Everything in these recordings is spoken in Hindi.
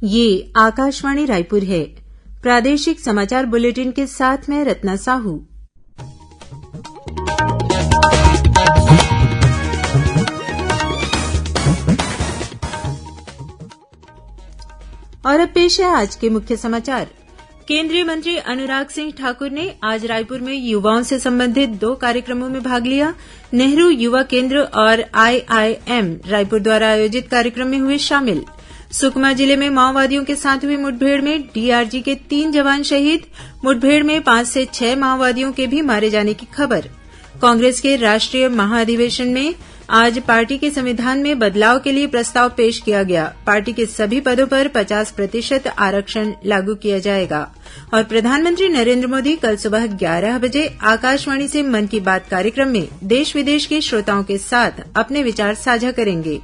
ये आकाशवाणी रायपुर है। प्रादेशिक समाचार बुलेटिन के साथ मैं रत्ना साहू। और अब पेश है आज के मुख्य समाचार। केंद्रीय मंत्री अनुराग सिंह ठाकुर ने आज रायपुर में युवाओं से संबंधित 2 कार्यक्रमों में भाग लिया। नेहरू युवा केंद्र और आईआईएम रायपुर द्वारा आयोजित कार्यक्रम में हुए शामिल। सुकमा जिले में माओवादियों के साथ हुई मुठभेड़ में डीआरजी के 3 जवान शहीद। मुठभेड़ में 5 से 6 माओवादियों के भी मारे जाने की खबर। कांग्रेस के राष्ट्रीय महाधिवेशन में आज पार्टी के संविधान में बदलाव के लिए प्रस्ताव पेश किया गया। पार्टी के सभी पदों पर 50% आरक्षण लागू किया जाएगा। और प्रधानमंत्री नरेंद्र मोदी कल सुबह 11 बजे आकाशवाणी से मन की बात कार्यक्रम में देश विदेश के श्रोताओं के साथ अपने विचार साझा करेंगे।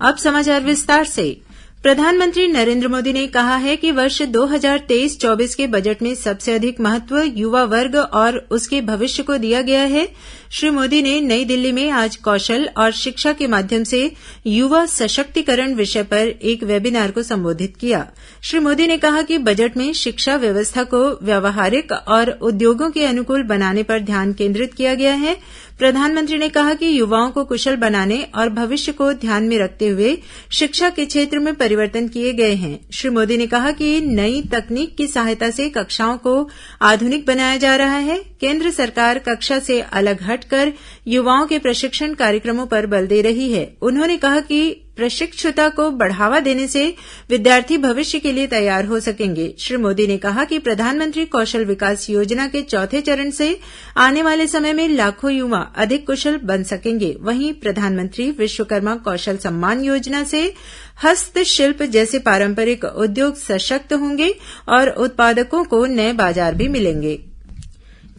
अब समाचार विस्तार से। प्रधानमंत्री नरेंद्र मोदी ने कहा है कि वर्ष 2023-24 के बजट में सबसे अधिक महत्व युवा वर्ग और उसके भविष्य को दिया गया है। श्री मोदी ने नई दिल्ली में आज कौशल और शिक्षा के माध्यम से युवा सशक्तिकरण विषय पर एक वेबिनार को संबोधित किया। श्री मोदी ने कहा कि बजट में शिक्षा व्यवस्था को व्यावहारिक और उद्योगों के अनुकूल बनाने पर ध्यान केंद्रित किया गया है। प्रधानमंत्री ने कहा कि युवाओं को कुशल बनाने और भविष्य को ध्यान में रखते हुए शिक्षा के क्षेत्र में परिवर्तन किए गए हैं। श्री मोदी ने कहा कि नई तकनीक की सहायता से कक्षाओं को आधुनिक बनाया जा रहा है। केंद्र सरकार कक्षा से अलग हटकर युवाओं के प्रशिक्षण कार्यक्रमों पर बल दे रही है। उन्होंने कहा कि प्रशिक्षुता को बढ़ावा देने से विद्यार्थी भविष्य के लिए तैयार हो सकेंगे। श्री मोदी ने कहा कि प्रधानमंत्री कौशल विकास योजना के 4थे चरण से आने वाले समय में लाखों युवा अधिक कुशल बन सकेंगे। वहीं प्रधानमंत्री विश्वकर्मा कौशल सम्मान योजना से हस्तशिल्प जैसे पारंपरिक उद्योग सशक्त होंगे और उत्पादकों को नए बाजार भी मिलेंगे।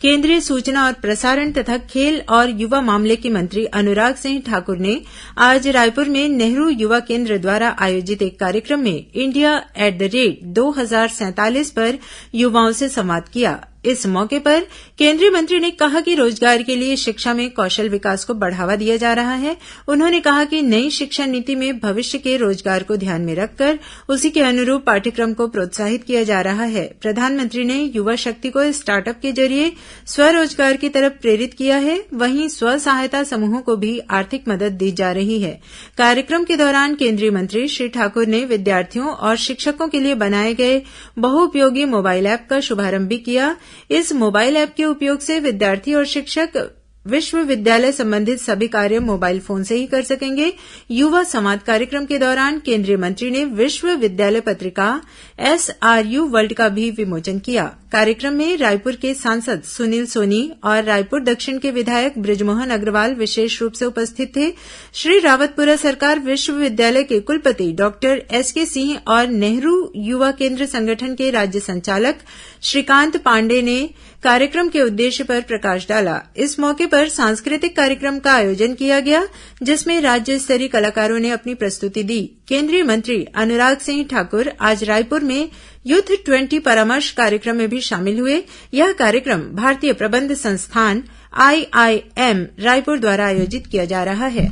केंद्रीय सूचना और प्रसारण तथा खेल और युवा मामले के मंत्री अनुराग सिंह ठाकुर ने आज रायपुर में नेहरू युवा केंद्र द्वारा आयोजित एक कार्यक्रम में इंडिया @2047 पर युवाओं से संवाद किया। इस मौके पर केंद्रीय मंत्री ने कहा कि रोजगार के लिए शिक्षा में कौशल विकास को बढ़ावा दिया जा रहा है। उन्होंने कहा कि नई शिक्षा नीति में भविष्य के रोजगार को ध्यान में रखकर उसी के अनुरूप पाठ्यक्रम को प्रोत्साहित किया जा रहा है। प्रधानमंत्री ने युवा शक्ति को स्टार्टअप के जरिए स्वरोजगार की तरफ प्रेरित किया है। वहीं स्व सहायता समूहों को भी आर्थिक मदद दी जा रही है। कार्यक्रम के दौरान केंद्रीय मंत्री श्री ठाकुर ने विद्यार्थियों और शिक्षकों के लिए बनाए गए बहुउपयोगी मोबाइल ऐप का शुभारंभ भी किया। इस मोबाइल ऐप के उपयोग से विद्यार्थी और शिक्षक विश्वविद्यालय संबंधित सभी कार्य मोबाइल फोन से ही कर सकेंगे। युवा संवाद कार्यक्रम के दौरान केंद्रीय मंत्री ने विश्वविद्यालय पत्रिका SRU वर्ल्ड का भी विमोचन किया। कार्यक्रम में रायपुर के सांसद सुनील सोनी और रायपुर दक्षिण के विधायक बृजमोहन अग्रवाल विशेष रूप से उपस्थित थे। श्री रावतपुरा सरकार विश्वविद्यालय के कुलपति डॉक्टर SK सिंह और नेहरू युवा केंद्र संगठन के राज्य संचालक श्रीकांत पांडे ने कार्यक्रम के उद्देश्य पर प्रकाश डाला। इस मौके पर सांस्कृतिक कार्यक्रम का आयोजन किया गया, जिसमें राज्य स्तरीय कलाकारों ने अपनी प्रस्तुति दी। केंद्रीय मंत्री अनुराग सिंह ठाकुर आज रायपुर में यूथ 20 परामर्श कार्यक्रम में भी शामिल हुए। यह कार्यक्रम भारतीय प्रबंध संस्थान IIM रायपुर द्वारा आयोजित किया जा रहा है।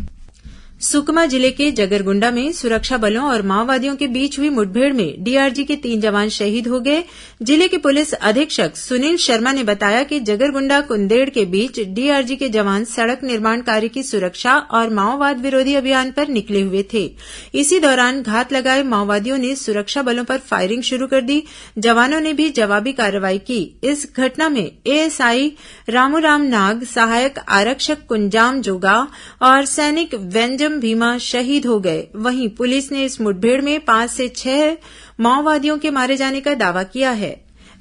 सुकमा जिले के जगरगुंडा में सुरक्षा बलों और माओवादियों के बीच हुई मुठभेड़ में डीआरजी के 3 जवान शहीद हो गए। जिले के पुलिस अधीक्षक सुनील शर्मा ने बताया कि जगरगुंडा कुंदेड़ के बीच डीआरजी के जवान सड़क निर्माण कार्य की सुरक्षा और माओवाद विरोधी अभियान पर निकले हुए थे। इसी दौरान घात लगाए माओवादियों ने सुरक्षा बलों पर फायरिंग शुरू कर दी। जवानों ने भी जवाबी कार्रवाई की। इस घटना में एएसआई रामूराम नाग, सहायक आरक्षक कुंजाम जोगा और सैनिक व्यंजन भीमा शहीद हो गए। वहीं पुलिस ने इस मुठभेड़ में 5 से 6 माओवादियों के मारे जाने का दावा किया है।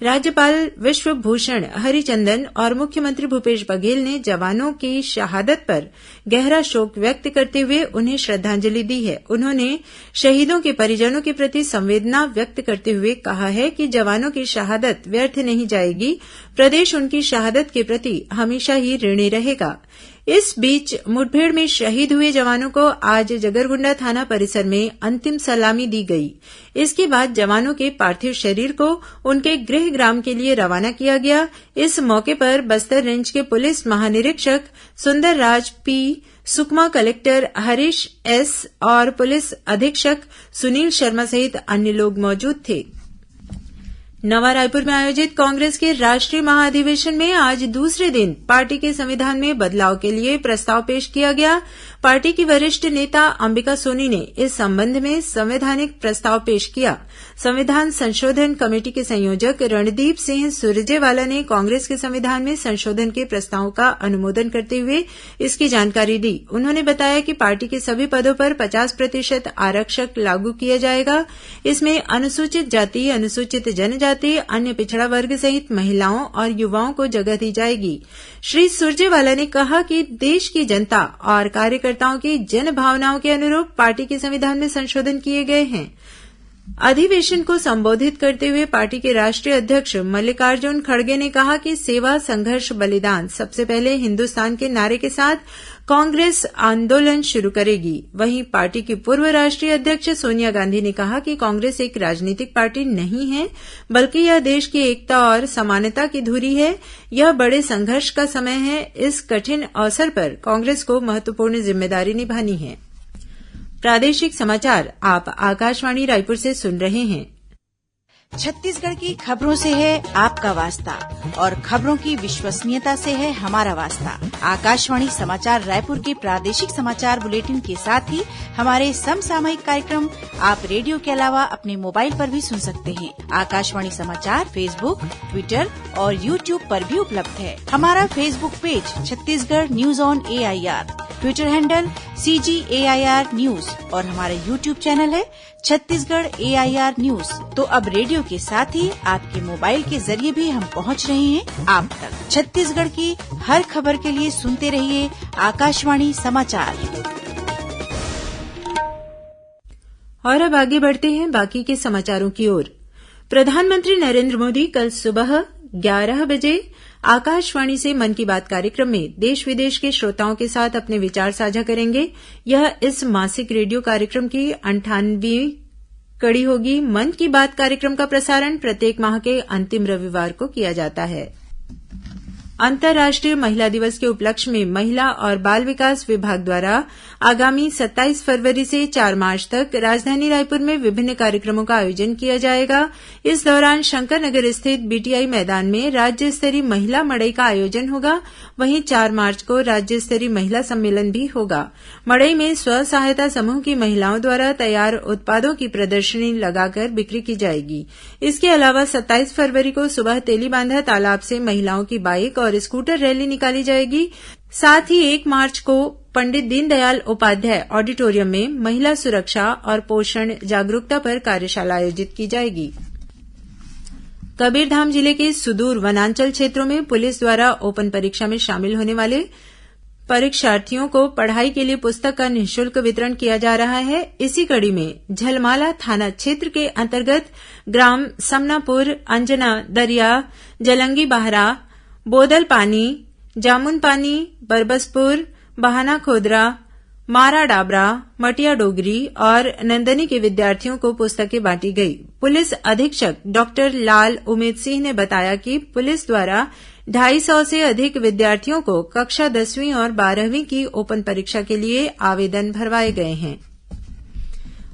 राज्यपाल विश्वभूषण हरिचंदन और मुख्यमंत्री भूपेश बघेल ने जवानों की शहादत पर गहरा शोक व्यक्त करते हुए उन्हें श्रद्धांजलि दी है। उन्होंने शहीदों के परिजनों के प्रति संवेदना व्यक्त करते हुए कहा है कि जवानों की शहादत व्यर्थ नहीं जाएगी। प्रदेश उनकी शहादत के प्रति हमेशा ही ऋणी रहेगा। इस बीच मुठभेड़ में शहीद हुए जवानों को आज जगरगुंडा थाना परिसर में अंतिम सलामी दी गई। इसके बाद जवानों के पार्थिव शरीर को उनके गृह ग्राम के लिए रवाना किया गया। इस मौके पर बस्तर रेंज के पुलिस महानिरीक्षक Sundarraj P, Sukma collector Harish S और पुलिस अधीक्षक सुनील शर्मा सहित अन्य लोग मौजूद थे। नवा रायपुर में आयोजित कांग्रेस के राष्ट्रीय महाधिवेशन में आज दूसरे दिन पार्टी के संविधान में बदलाव के लिए प्रस्ताव पेश किया गया। पार्टी की वरिष्ठ नेता अंबिका सोनी ने इस संबंध में संवैधानिक प्रस्ताव पेश किया। संविधान संशोधन कमेटी के संयोजक रणदीप सिंह सुरजेवाला ने कांग्रेस के संविधान में संशोधन के प्रस्ताव का अनुमोदन करते हुए इसकी जानकारी दी। उन्होंने बताया कि पार्टी के सभी पदों पर 50% आरक्षक लागू किया जाएगा। इसमें अनुसूचित जाति, अनुसूचित जनजाति, अन्य पिछड़ा वर्ग सहित महिलाओं और युवाओं को जगह दी जाएगी। श्री सुरजेवाला ने कहा कि देश की जनता और कार्यकर्ताओं की जन भावनाओं के अनुरूप पार्टी के संविधान में संशोधन किए गए हैं। अधिवेशन को संबोधित करते हुए पार्टी के राष्ट्रीय अध्यक्ष मल्लिकार्जुन खड़गे ने कहा कि सेवा, संघर्ष, बलिदान सबसे पहले हिन्दुस्तान के नारे के साथ कांग्रेस आंदोलन शुरू करेगी। वहीं पार्टी की पूर्व राष्ट्रीय अध्यक्ष सोनिया गांधी ने कहा कि कांग्रेस एक राजनीतिक पार्टी नहीं है, बल्कि यह देश की एकता और समानता की धुरी है। यह बड़े संघर्ष का समय है। इस कठिन अवसर पर कांग्रेस को महत्वपूर्ण जिम्मेदारी निभानी है। प्रादेशिक समाचार आप आकाशवाणी रायपुर से सुन रहे हैं। छत्तीसगढ़ की खबरों से है आपका वास्ता और खबरों की विश्वसनीयता से है हमारा वास्ता। आकाशवाणी समाचार रायपुर के प्रादेशिक समाचार बुलेटिन के साथ ही हमारे समसामयिक कार्यक्रम आप रेडियो के अलावा अपने मोबाइल पर भी सुन सकते हैं। आकाशवाणी समाचार फेसबुक, ट्विटर और यूट्यूब पर भी उपलब्ध है। हमारा Facebook page Chhattisgarh news on AIR, Twitter handle CGAIR news और हमारा यूट्यूब चैनल है छत्तीसगढ़ AIR न्यूज। तो अब रेडियो के साथ ही आपके मोबाइल के जरिए भी हम पहुंच रहे हैं आप तक। छत्तीसगढ़ की हर खबर के लिए सुनते रहिए आकाशवाणी समाचार। और अब आगे बढ़ते हैं बाकी के समाचारों की ओर। प्रधानमंत्री नरेंद्र मोदी कल सुबह 11 बजे आकाशवाणी से मन की बात कार्यक्रम में देश विदेश के श्रोताओं के साथ अपने विचार साझा करेंगे। यह इस मासिक रेडियो कार्यक्रम की 98वीं कड़ी होगी। मन की बात कार्यक्रम का प्रसारण प्रत्येक माह के अंतिम रविवार को किया जाता है। अंतर्राष्ट्रीय महिला दिवस के उपलक्ष्य में महिला और बाल विकास विभाग द्वारा आगामी 27 फरवरी से 4 मार्च तक राजधानी रायपुर में विभिन्न कार्यक्रमों का आयोजन किया जाएगा। इस दौरान शंकर नगर स्थित BTI मैदान में राज्य स्तरीय महिला मड़ई का आयोजन होगा। वहीं 4 मार्च को राज्य स्तरीय महिला सम्मेलन भी होगा। मड़ई में स्व सहायता समूह की महिलाओं द्वारा तैयार उत्पादों की प्रदर्शनी लगाकर बिक्री की जाएगी। इसके अलावा 27 फरवरी को सुबह तेलीबांधा तालाब से महिलाओं की बाइक और स्कूटर रैली निकाली जाएगी। साथ ही 1 मार्च को पंडित दीनदयाल उपाध्याय ऑडिटोरियम में महिला सुरक्षा और पोषण जागरूकता पर कार्यशाला आयोजित की जाएगी। कबीरधाम जिले के सुदूर वनांचल क्षेत्रों में पुलिस द्वारा ओपन परीक्षा में शामिल होने वाले परीक्षार्थियों को पढ़ाई के लिए पुस्तक का निःशुल्क वितरण किया जा रहा है। इसी कड़ी में झलमाला थाना क्षेत्र के अंतर्गत ग्राम समनापुर, अंजना दरिया, जलंगी बहरा, बोदल पानी, जामुन पानी, बरबसपुर, बहाना खोदरा, मारा डाबरा, मटिया डोगरी और नंदनी के विद्यार्थियों को पुस्तकें बांटी गई। पुलिस अधीक्षक डॉक्टर लाल उमेद सिंह ने बताया कि पुलिस द्वारा 250 से अधिक विद्यार्थियों को कक्षा 10वीं और 12वीं की ओपन परीक्षा के लिए आवेदन भरवाए गए हैं।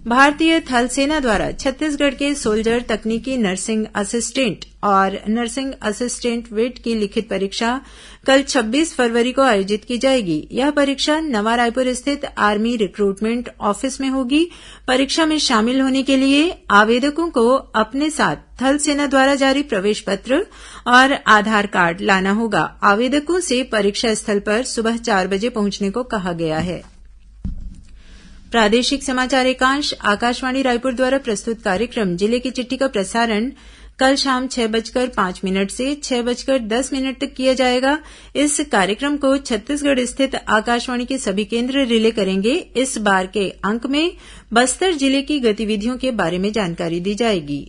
भारतीय थल सेना द्वारा छत्तीसगढ़ के सोल्जर तकनीकी नर्सिंग असिस्टेंट और नर्सिंग असिस्टेंट वेट की लिखित परीक्षा कल 26 फरवरी को आयोजित की जाएगी। यह परीक्षा नवा रायपुर स्थित आर्मी रिक्रूटमेंट ऑफिस में होगी। परीक्षा में शामिल होने के लिए आवेदकों को अपने साथ थल सेना द्वारा जारी प्रवेश पत्र और आधार कार्ड लाना होगा। आवेदकों से परीक्षा स्थल पर सुबह 4 बजे पहुंचने को कहा गया है। प्रादेशिक समाचार एकांश आकाशवाणी रायपुर द्वारा प्रस्तुत कार्यक्रम जिले की चिट्ठी का प्रसारण कल शाम 6:05 से 6:10 तक किया जाएगा। इस कार्यक्रम को छत्तीसगढ़ स्थित आकाशवाणी के सभी केंद्र रिले करेंगे। इस बार के अंक में बस्तर जिले की गतिविधियों के बारे में जानकारी दी जाएगी।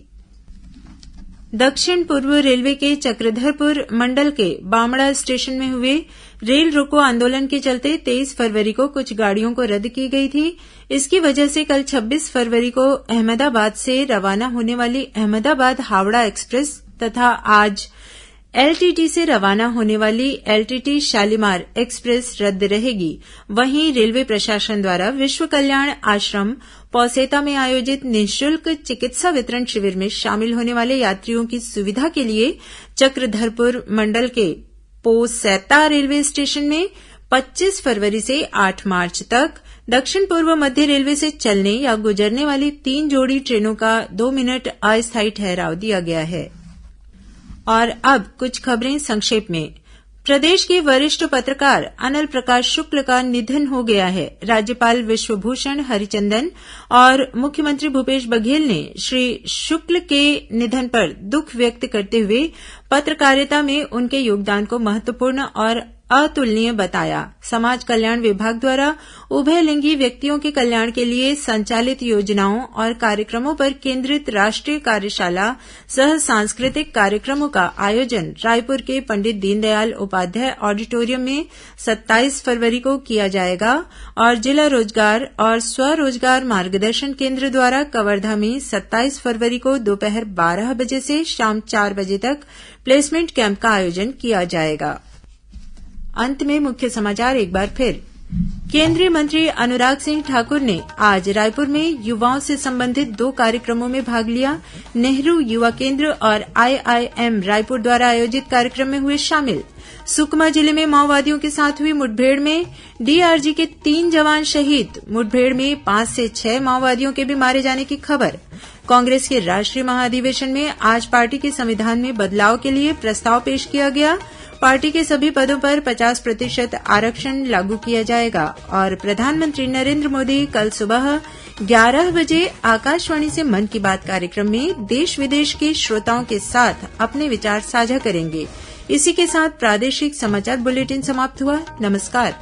दक्षिण पूर्व रेलवे के चक्रधरपुर मंडल के बामड़ा स्टेशन में हुए रेल रोको आंदोलन के चलते 23 फरवरी को कुछ गाड़ियों को रद्द की गई थी। इसकी वजह से कल 26 फरवरी को अहमदाबाद से रवाना होने वाली अहमदाबाद हावड़ा एक्सप्रेस तथा आज एलटीटी से रवाना होने वाली एलटीटी शालीमार एक्सप्रेस रद्द रहेगी। वहीं रेलवे प्रशासन द्वारा विश्व कल्याण आश्रम पौसेता में आयोजित निःशुल्क चिकित्सा वितरण शिविर में शामिल होने वाले यात्रियों की सुविधा के लिए चक्रधरपुर मंडल के पोसेता रेलवे स्टेशन में 25 फरवरी से 8 मार्च तक दक्षिण पूर्व मध्य रेलवे से चलने या गुजरने वाली 3 जोड़ी ट्रेनों का 2 मिनट अस्थायी ठहराव दिया गया है। और अब कुछ खबरें संक्षेप में। प्रदेश के वरिष्ठ पत्रकार अनल प्रकाश शुक्ल का निधन हो गया है। राज्यपाल विश्वभूषण हरिचंदन और मुख्यमंत्री भूपेश बघेल ने श्री शुक्ल के निधन पर दुख व्यक्त करते हुए पत्रकारिता में उनके योगदान को महत्वपूर्ण और अतुलनीय बताया। समाज कल्याण विभाग द्वारा उभयलिंगी व्यक्तियों के कल्याण के लिए संचालित योजनाओं और कार्यक्रमों पर केंद्रित राष्ट्रीय कार्यशाला सह सांस्कृतिक कार्यक्रमों का आयोजन रायपुर के पंडित दीनदयाल उपाध्याय ऑडिटोरियम में 27 फरवरी को किया जाएगा और जिला रोजगार और स्वरोजगार मार्गदर्शन केंद्र द्वारा कवर्धा में 27 फरवरी को दोपहर 12 बजे से शाम 4 बजे तक प्लेसमेंट कैंप का आयोजन किया जाएगा। अंत में मुख्य समाचार एक बार फिर। केंद्रीय मंत्री अनुराग सिंह ठाकुर ने आज रायपुर में युवाओं से संबंधित 2 कार्यक्रमों में भाग लिया। नेहरू युवा केंद्र और आईआईएम रायपुर द्वारा आयोजित कार्यक्रम में हुए शामिल। सुकमा जिले में माओवादियों के साथ हुई मुठभेड़ में डीआरजी के 3 जवान शहीद। मुठभेड़ में 5 से 6 माओवादियों के भी मारे जाने की खबर। कांग्रेस के राष्ट्रीय महाधिवेशन में आज पार्टी के संविधान में बदलाव के लिए प्रस्ताव पेश किया गया। पार्टी के सभी पदों पर 50% आरक्षण लागू किया जाएगा। और प्रधानमंत्री नरेंद्र मोदी कल सुबह 11 बजे आकाशवाणी से मन की बात कार्यक्रम में देश विदेश के श्रोताओं के साथ अपने विचार साझा करेंगे। इसी के साथ प्रादेशिक समाचार बुलेटिन समाप्त हुआ। नमस्कार।